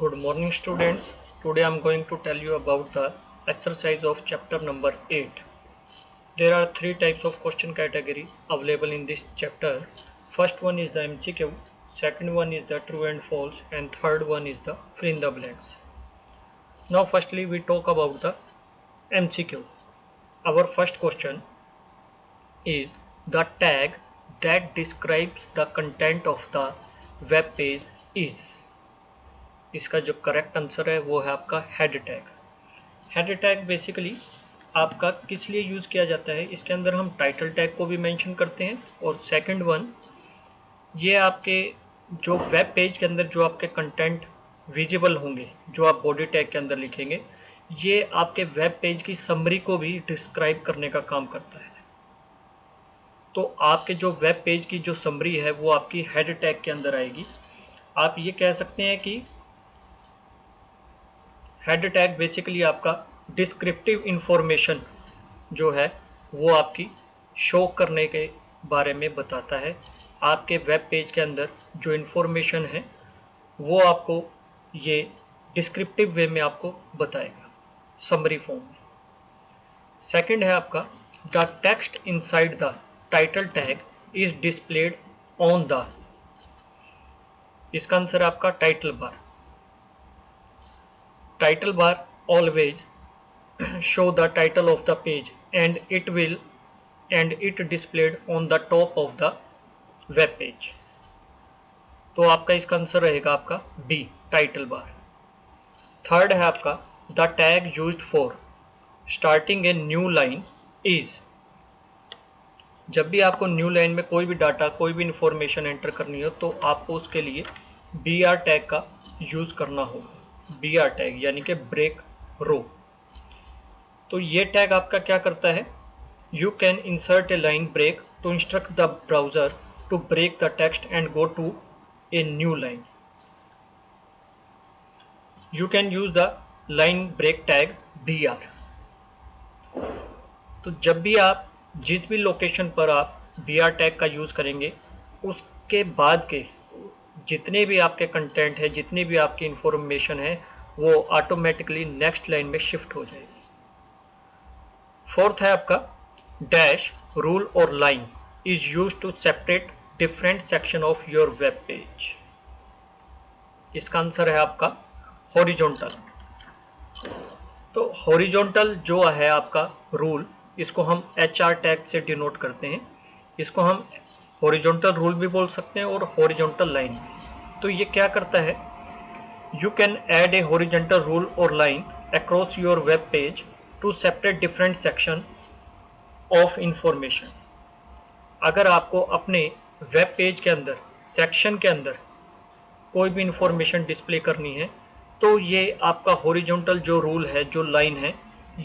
Good morning students. Today I am going to tell you about the exercise of chapter number 8. There are three types of question category available in this chapter. First one is the MCQ, second one is the true and false, and third one is the fill in the blanks. Now firstly we talk about the MCQ. Our first question is the tag that describes the content of the web page is. इसका जो correct answer है वो है आपका head tag. Head tag basically आपका किस लिए use किया जाता है, इसके अंदर हम टाइटल टैग को भी मेंशन करते हैं, और सेकंड वन ये आपके जो वेब पेज के अंदर जो आपके कंटेंट विजिबल होंगे जो आप बॉडी टैग के अंदर लिखेंगे, ये आपके वेब पेज की समरी को भी डिस्क्राइब करने का काम करता है। तो आपके जो वेब पेज की जो समरी है वो आपकी हेड टैग के अंदर आएगी। आप ये कह सकते हैं कि हेड टैग बेसिकली आपका डिस्क्रिप्टिव इंफॉर्मेशन जो है वो आपकी शो करने के बारे में बताता है। आपके वेब पेज के अंदर जो इंफॉर्मेशन है वो आपको ये डिस्क्रिप्टिव वे में आपको बताएगा समरी फॉर्म में। सेकंड है आपका the text inside the title tag is displayed on the, इसका आंसर आपका title bar. Title bar always show the title of the page and it displayed on the top of the web page. तो आपका इसका answer रहेगा आपका B title bar. Third है आपका the tag used for starting A new line is. जब भी आपको न्यू लाइन में कोई भी डाटा कोई भी इंफॉर्मेशन एंटर करनी हो तो आपको उसके लिए बी आर टैग का यूज करना होगा। बी आर टैग यानी कि ब्रेक रो। तो ये टैग आपका क्या करता है, you can insert a line break to instruct the browser to break the text and go to a new line. You can use the line break tag B R. तो जब भी आप जिस भी लोकेशन पर आप बी आर टैग का use करेंगे उसके बाद के जितने भी आपके कंटेंट है जितनी भी आपकी इंफॉर्मेशन है वो ऑटोमेटिकली नेक्स्ट लाइन में शिफ्ट हो जाएगी। फोर्थ है आपका डैश रूल और line is use to separate different section of your web page. इसका आंसर है आपका हॉरिजॉन्टल। तो हॉरिजॉन्टल जो है आपका रूल, इसको हम एच आर टैग से डिनोट करते हैं। इसको हम हॉरिजॉन्टल रूल भी बोल सकते हैं और हॉरिजॉन्टल लाइन भी। तो ये क्या करता है, you can add a horizontal rule और line across your web page to separate different section of information. अगर आपको अपने वेब पेज के अंदर सेक्शन के अंदर कोई भी इंफॉर्मेशन डिस्प्ले करनी है तो ये आपका हॉरिजॉन्टल जो रूल है जो लाइन है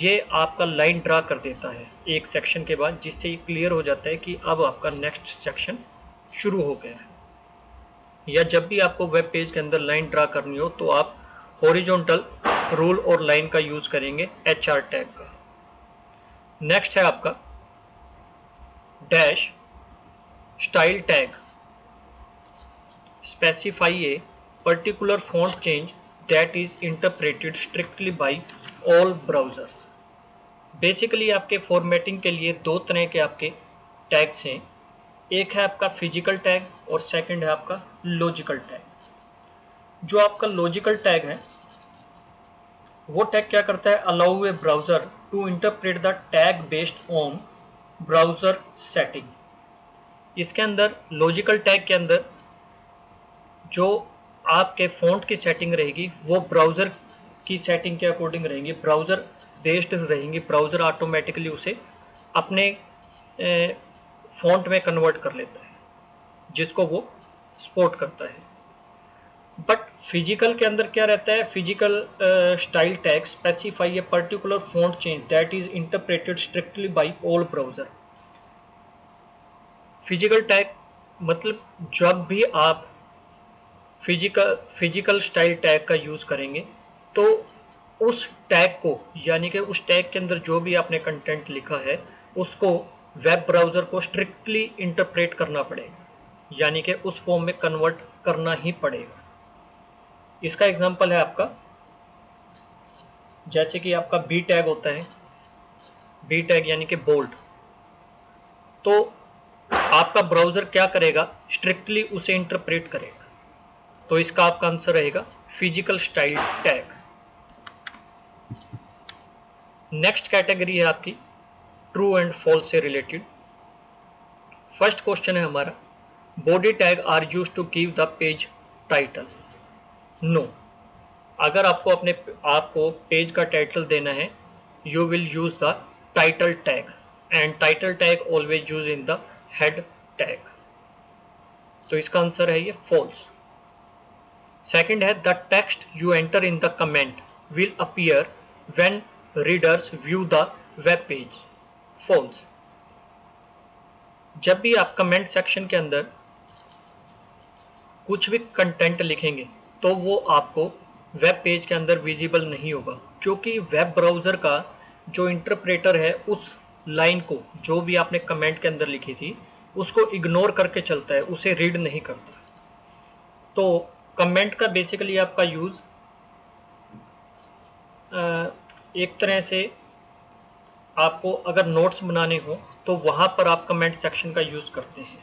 ये आपका लाइन ड्रा कर देता है एक सेक्शन के बाद, जिससे ये क्लियर हो जाता है कि अब आपका नेक्स्ट सेक्शन शुरू हो गया है। या जब भी आपको वेब पेज के अंदर लाइन ड्रा करनी हो तो आप हॉरिजॉन्टल रूल और लाइन का यूज करेंगे एच आर टैग का। नेक्स्ट है आपका dash style tag specify a particular font change that is interpreted strictly by all browsers. Basically आपके फॉर्मेटिंग के लिए दो तरह के आपके टैग्स हैं, एक है आपका फिजिकल टैग और सेकंड है आपका लॉजिकल टैग। जो आपका लॉजिकल टैग है वो टैग क्या करता है, allow a browser to interpret the tag based on browser setting. इसके अंदर लॉजिकल टैग के अंदर जो आपके फॉन्ट की सेटिंग रहेगी वो ब्राउजर की सेटिंग के अकॉर्डिंग रहेंगी, ब्राउजर बेस्ड रहेंगी। ब्राउजर ऑटोमेटिकली उसे अपने फॉन्ट में कन्वर्ट कर लेता है जिसको वो सपोर्ट करता है। बट फिजिकल के अंदर क्या रहता है, physical style tag specify a particular font change that is interpreted strictly by all browser. Physical tag मतलब जब भी आप फिजिकल स्टाइल टैग का यूज करेंगे तो उस टैग को यानी कि उस टैग के अंदर जो भी आपने कंटेंट लिखा है उसको वेब ब्राउजर को स्ट्रिक्टली इंटरप्रेट करना पड़ेगा, यानी कि उस फॉर्म में कन्वर्ट करना ही पड़ेगा। इसका एग्जांपल है आपका, जैसे कि आपका बी टैग होता है, बी टैग यानी कि बोल्ड, तो आपका ब्राउजर क्या करेगा, स्ट्रिक्टली उसे इंटरप्रेट करेगा। तो इसका आपका आंसर रहेगा physical style tag. Next category है आपकी ट्रू एंड फॉल्स से रिलेटेड। फर्स्ट क्वेश्चन है हमारा, body tag are used to give the page title. No, अगर आपको पेज का टाइटल देना है, you will use the title tag, and title tag always use in the head tag. तो इसका आंसर है ये फॉल्स। सेकंड है, the text you enter in the comment will appear when readers view the web page. False. जब भी आप comment section के अंदर कुछ भी कंटेंट लिखेंगे तो वो आपको वेब पेज के अंदर विजिबल नहीं होगा, क्योंकि वेब ब्राउज़र का जो इंटरप्रेटर है उस लाइन को, जो भी आपने कमेंट के अंदर लिखी थी, उसको इग्नोर करके चलता है, उसे रीड नहीं करता। तो कमेंट का बेसिकली आपका यूज़ एक तरह से आपको अगर नोट्स बनाने हो तो वहाँ पर आप कमेंट सेक्शन का यूज़ करते हैं।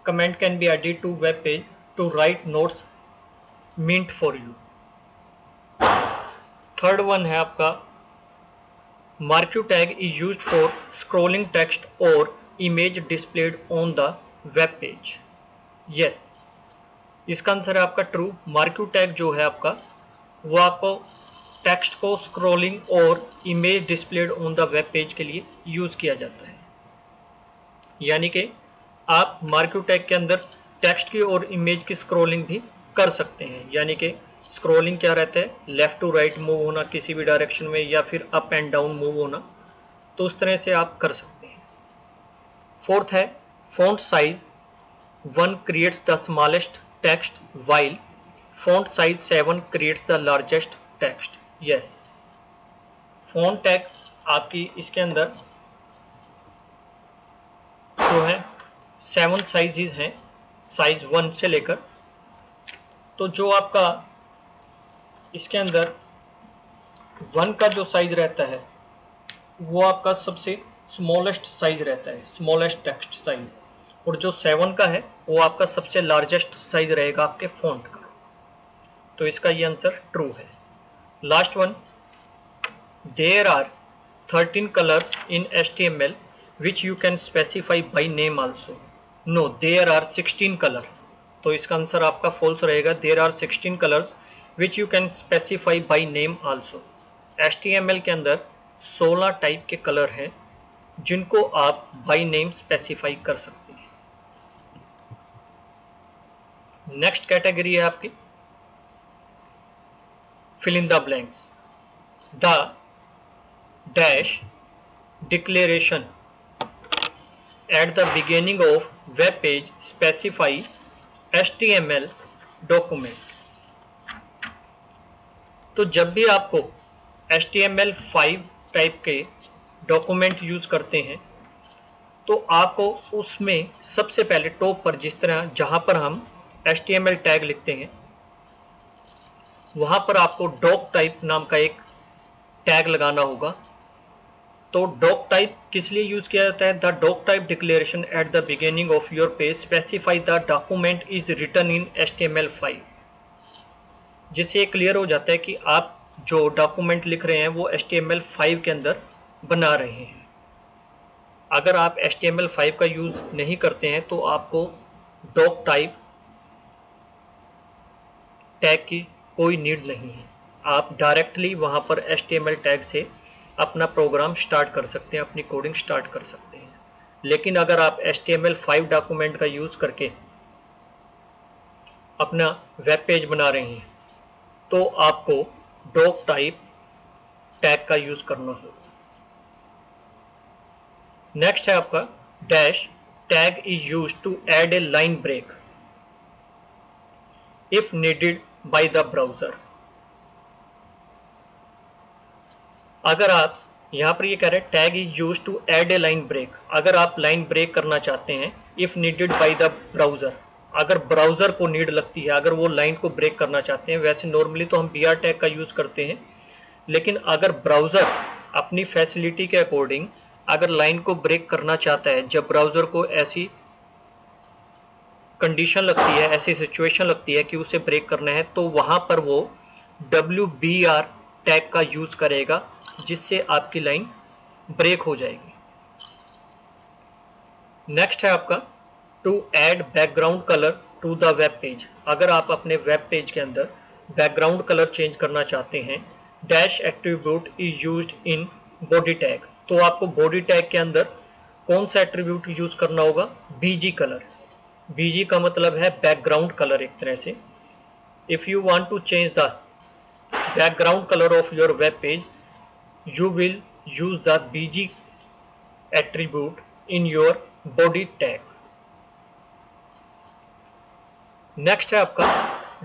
Comment can be added to web page to write notes meant for you. Third one है आपका, marquee tag is used for scrolling text और image displayed on the web page. Yes, इसका answer है आपका true. Marquee tag जो है आपका, वो आपको टेक्स्ट को स्क्रॉलिंग और image displayed on the web page के लिए यूज़ किया जाता है। यानी कि आप मार्क्यू टैग के अंदर टेक्स्ट की और इमेज की स्क्रॉलिंग भी कर सकते हैं। यानी कि स्क्रॉलिंग क्या रहता है, लेफ़्ट टू राइट मूव होना किसी भी डायरेक्शन में, या फिर अप एंड डाउन मूव होना, तो उस तरह से आप कर सकते हैं। फोर्थ है, font size 1 creates the smallest text while font size 7 creates the largest text. Yes, font tag आपकी इसके अंदर जो है 7 साइजेस हैं, साइज 1 से लेकर। तो जो आपका इसके अंदर 1 का जो साइज रहता है वो आपका सबसे स्मॉलेस्ट साइज रहता है, स्मॉलेस्ट टेक्स्ट साइज, और जो 7 का है वो आपका सबसे लार्जेस्ट साइज रहेगा आपके फॉन्ट का। तो इसका ये आंसर ट्रू है। Last one, there are 13 colours in HTML which you can specify by name also. No, there are 16 color. तो इसका आंसर आपका फॉल्स रहेगा। There are 16 colors which you can specify by name also. HTML के अंदर 16 type के colour हैं जिनको आप बाई नेम स्पेसिफाई कर सकते हैं। नेक्स्ट कैटेगरी है आपकी fill in the blanks. The dash declaration at the beginning of web page specify HTML document। तो जब भी आपको HTML5 टाइप के डॉक्यूमेंट यूज करते हैं तो आपको उसमें सबसे पहले टॉप पर, जिस तरह जहां पर हम HTML टैग लिखते हैं, वहां पर आपको डॉक टाइप नाम का एक टैग लगाना होगा। तो डॉक टाइप किस लिए यूज किया जाता है? The doc type declaration at the beginning of your page specify the document is written in HTML5। जिससे ये क्लियर हो जाता है कि आप जो डॉक्यूमेंट लिख रहे हैं वो HTML5 के अंदर बना रहे हैं। अगर आप HTML5 का यूज नहीं करते हैं तो आपको डॉक टाइप टैग की कोई नीड नहीं है। आप डायरेक्टली वहां पर HTML टैग से अपना प्रोग्राम स्टार्ट कर सकते हैं, अपनी कोडिंग स्टार्ट कर सकते हैं। लेकिन अगर आप HTML5 डॉक्यूमेंट का यूज करके अपना वेब पेज बना रहे हैं तो आपको डॉक टाइप टैग का यूज करना होगा। नेक्स्ट है आपका dash tag is used to add a line break if needed by the browser. अगर आप यहाँ पर ये कह रहे हैं tag is use to add a line break, अगर आप लाइन ब्रेक करना चाहते हैं if needed by the browser, अगर ब्राउज़र को नीड लगती है, अगर वो लाइन को ब्रेक करना चाहते हैं, वैसे नॉर्मली तो हम BR टैग का यूज़ करते हैं, लेकिन अगर ब्राउज़र अपनी फैसिलिटी के अकॉर्डिंग अगर लाइन को ब्रेक करना चाहता है, जब ब्राउज़र को ऐसी कंडीशन लगती है, ऐसी सिचुएशन लगती है कि उसे ब्रेक करना है, तो वहाँ पर वो WBR टैग का यूज़ करेगा, जिससे आपकी लाइन ब्रेक हो जाएगी। नेक्स्ट है आपका to add background colour to the web page. अगर आप अपने वेब पेज के अंदर बैकग्राउंड कलर चेंज करना चाहते हैं, dash attribute is used in body tag, तो आपको बॉडी टैग के अंदर कौन सा एट्रीब्यूट यूज करना होगा? BG colour. BG का मतलब है बैकग्राउंड कलर एक तरह से। If you want to change the background colour of your web page, you will use the BG attribute in your body tag. Next है आपका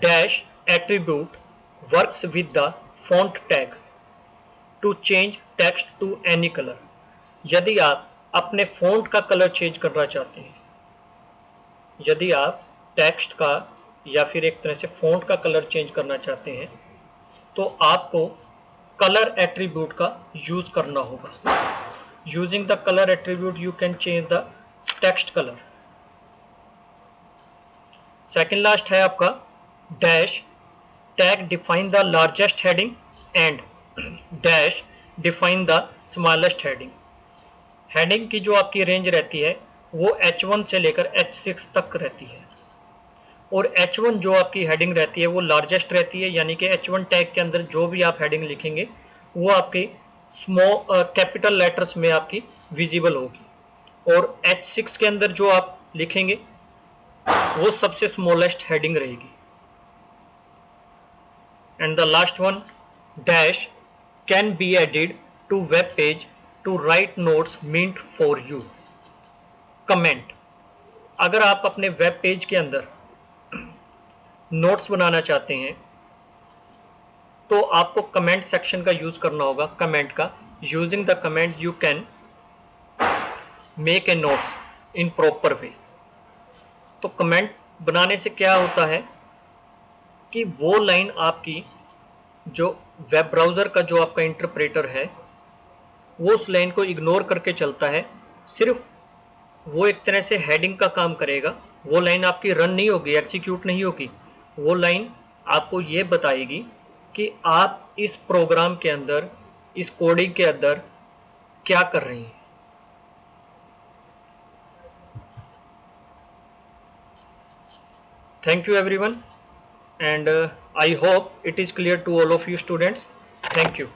dash attribute works with the font tag to change text to any colour. यदि आप अपने font का colour change करना चाहते हैं, यदि आप टेक्स्ट का या फिर एक तरह से फॉन्ट का कलर चेंज करना चाहते हैं, तो आपको कलर एट्रीब्यूट का यूज करना होगा। Using the colour attribute you can change the text colour. Second last है आपका dash tag define the largest heading and dash define the smallest heading. Heading की जो आपकी रेंज रहती है वो H1 से लेकर H6 तक रहती है, और H1 जो आपकी हेडिंग रहती है वो लार्जेस्ट रहती है, यानी कि H1 टैग के अंदर जो भी आप हेडिंग लिखेंगे वो आपकी स्मॉल कैपिटल लेटर्स में आपकी विजिबल होगी, और H6 के अंदर जो आप लिखेंगे वो सबसे स्मॉलेस्ट हेडिंग रहेगी। And the last one dash can be added to web page to write notes meant for you. Comment, अगर आप अपने वेब पेज के अंदर नोट्स बनाना चाहते हैं तो आपको कमेंट सेक्शन का यूज करना होगा। कमेंट का using the comment you can make a notes in proper way. तो कमेंट बनाने से क्या होता है कि वो लाइन आपकी जो वेब ब्राउज़र का जो आपका इंटरप्रेटर है वो उस लाइन को इग्नोर करके चलता है, सिर्फ वो एक तरह से हेडिंग का काम करेगा। वो लाइन आपकी रन नहीं होगी, एग्जीक्यूट नहीं होगी। वो लाइन आपको ये बताएगी कि आप इस प्रोग्राम के अंदर, इस कोडिंग के अंदर क्या कर रहे हैं। Thank you everyone, and I hope it is clear to all of you students. Thank you.